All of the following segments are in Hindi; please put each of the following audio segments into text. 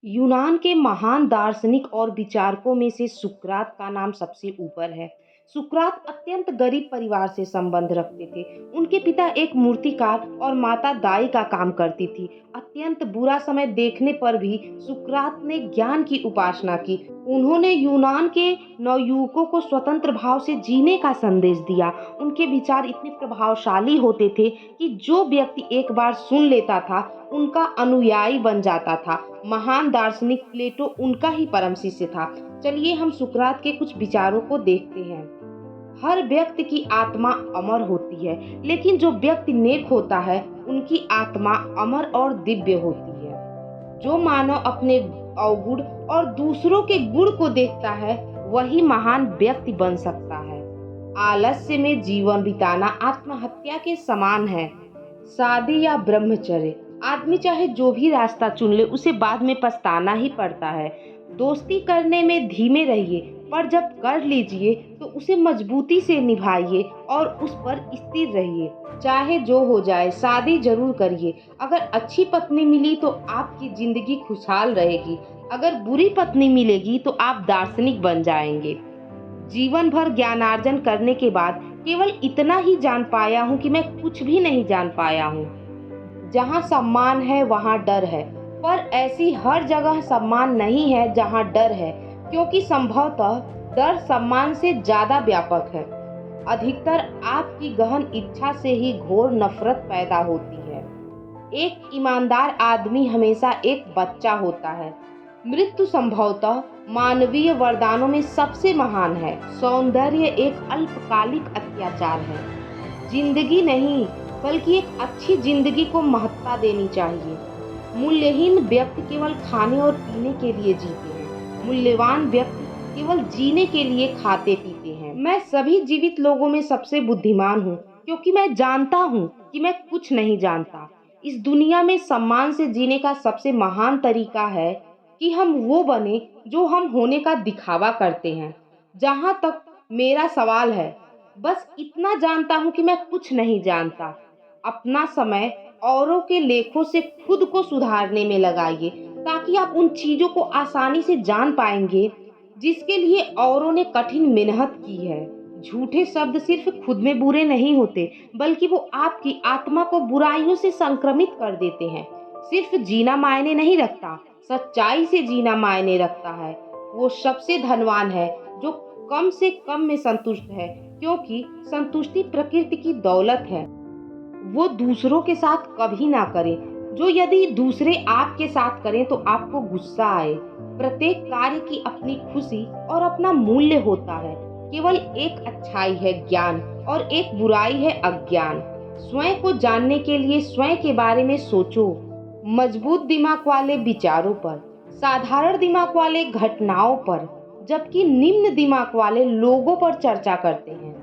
यूनान के महान दार्शनिक और विचारकों में से सुकरात का नाम सबसे ऊपर है। सुकरात अत्यंत गरीब परिवार से संबंध रखते थे। उनके पिता एक मूर्तिकार और माता दाई का काम करती थी। अत्यंत बुरा समय देखने पर भी सुकरात ने ज्ञान की उपासना की। उन्होंने यूनान के नवयुवकों को स्वतंत्र भाव से जीने का संदेश दिया। उनके विचार इतने प्रभावशाली होते थे कि जो व्यक्ति एक बार सुन लेता था उनका अनुयायी बन जाता था। महान दार्शनिक प्लेटो उनका ही परम शिष्य था। चलिए हम सुकरात के कुछ विचारों को देखते हैं। हर व्यक्ति की आत्मा अमर होती है, लेकिन जो व्यक्ति नेक होता है उनकी आत्मा अमर और दिव्य होती है। जो मानव अपने अवगुण और दूसरों के गुण को देखता है वही महान व्यक्ति बन सकता है। आलस्य में जीवन बिताना आत्महत्या के समान है। शादी या ब्रह्मचर्य, आदमी चाहे जो भी रास्ता चुन ले उसे बाद में पछताना ही पड़ता है। दोस्ती करने में धीमे रहिए, पर जब कर लीजिए तो उसे मजबूती से निभाइए और उस पर स्थिर रहिए। चाहे जो हो जाए शादी जरूर करिए। अगर अच्छी पत्नी मिली तो आपकी जिंदगी खुशहाल रहेगी। अगर बुरी पत्नी मिलेगी तो आप दार्शनिक बन जाएंगे। जीवन भर ज्ञानार्जन करने के बाद केवल इतना ही जान पाया हूँ कि मैं कुछ भी नहीं जान पाया हूँ। जहाँ सम्मान है वहाँ डर है, पर ऐसी हर जगह सम्मान नहीं है जहाँ डर है, क्योंकि संभवतः डर सम्मान से ज्यादा व्यापक है। अधिकतर आपकी गहन इच्छा से ही घोर नफरत पैदा होती है। एक ईमानदार आदमी हमेशा एक बच्चा होता है। मृत्यु संभवतः मानवीय वरदानों में सबसे महान है। सौंदर्य एक अल्पकालिक अत्याचार है। जिंदगी नहीं बल्कि एक अच्छी जिंदगी को महत्ता देनी चाहिए। मूल्यहीन व्यक्ति केवल खाने और पीने के लिए जीते हैं। मूल्यवान व्यक्ति केवल जीने के लिए खाते पीते हैं। मैं सभी जीवित लोगों में सबसे बुद्धिमान हूँ, क्योंकि मैं जानता हूँ कि मैं कुछ नहीं जानता। इस दुनिया में सम्मान से जीने का सबसे महान तरीका है कि हम वो बने जो हम होने का दिखावा करते हैं। जहाँ तक मेरा सवाल है, बस इतना जानता हूँ कि मैं कुछ नहीं जानता। अपना समय औरों के लेखों से खुद को सुधारने में लगाइए, ताकि आप उन चीजों को आसानी से जान पाएंगे जिसके लिए औरों ने कठिन मेहनत की है। झूठे शब्द सिर्फ खुद में बुरे नहीं होते, बल्कि वो आपकी आत्मा को बुराइयों से संक्रमित कर देते हैं। सिर्फ जीना मायने नहीं रखता, सच्चाई से जीना मायने रखता है। वो सबसे धनवान है जो कम से कम में संतुष्ट है, क्योंकि संतुष्टि प्रकृति की दौलत है। वो दूसरों के साथ कभी ना करें जो यदि दूसरे आपके साथ करें तो आपको गुस्सा आए। प्रत्येक कार्य की अपनी खुशी और अपना मूल्य होता है। केवल एक अच्छाई है ज्ञान और एक बुराई है अज्ञान। स्वयं को जानने के लिए स्वयं के बारे में सोचो। मजबूत दिमाग वाले विचारों पर, साधारण दिमाग वाले घटनाओं पर, जबकि निम्न दिमाग वाले लोगों पर चर्चा करते हैं।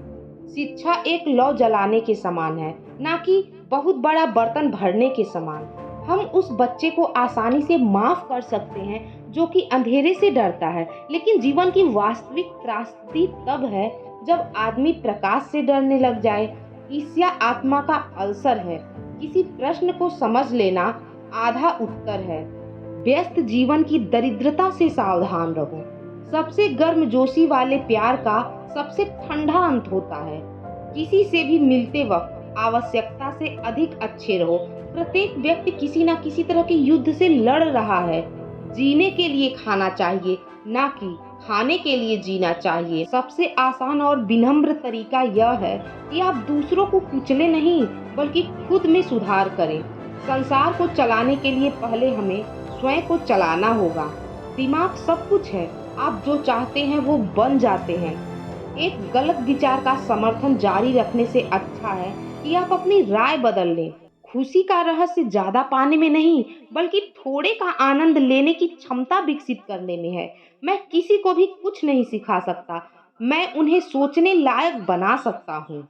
शिक्षा एक लौ जलाने के समान है, ना कि बहुत बड़ा बर्तन भरने के समान। हम उस बच्चे को आसानी से माफ कर सकते हैं जो कि अंधेरे से डरता है, लेकिन जीवन की वास्तविक त्रासदी तब है जब आदमी प्रकाश से डरने लग जाए। ईर्ष्या आत्मा का अल्सर है। किसी प्रश्न को समझ लेना आधा उत्तर है। व्यस्त जीवन की दरिद्रता से सावधान रहो। सबसे गर्मजोशी वाले प्यार का सबसे ठंडा अंत होता है। किसी से भी मिलते वक्त आवश्यकता से अधिक अच्छे रहो। प्रत्येक व्यक्ति किसी न किसी तरह के युद्ध से लड़ रहा है। जीने के लिए खाना चाहिए, ना कि खाने के लिए जीना चाहिए। सबसे आसान और विनम्र तरीका यह है कि आप दूसरों को कुचले नहीं, बल्कि खुद में सुधार करें। संसार को चलाने के लिए पहले हमें स्वयं को चलाना होगा। दिमाग सब कुछ है, आप जो चाहते हैं वो बन जाते हैं। एक गलत विचार का समर्थन जारी रखने से अच्छा है कि आप अपनी राय बदल लें। खुशी का रहस्य ज्यादा पाने में नहीं, बल्कि थोड़े का आनंद लेने की क्षमता विकसित करने में है। मैं किसी को भी कुछ नहीं सिखा सकता, मैं उन्हें सोचने लायक बना सकता हूँ।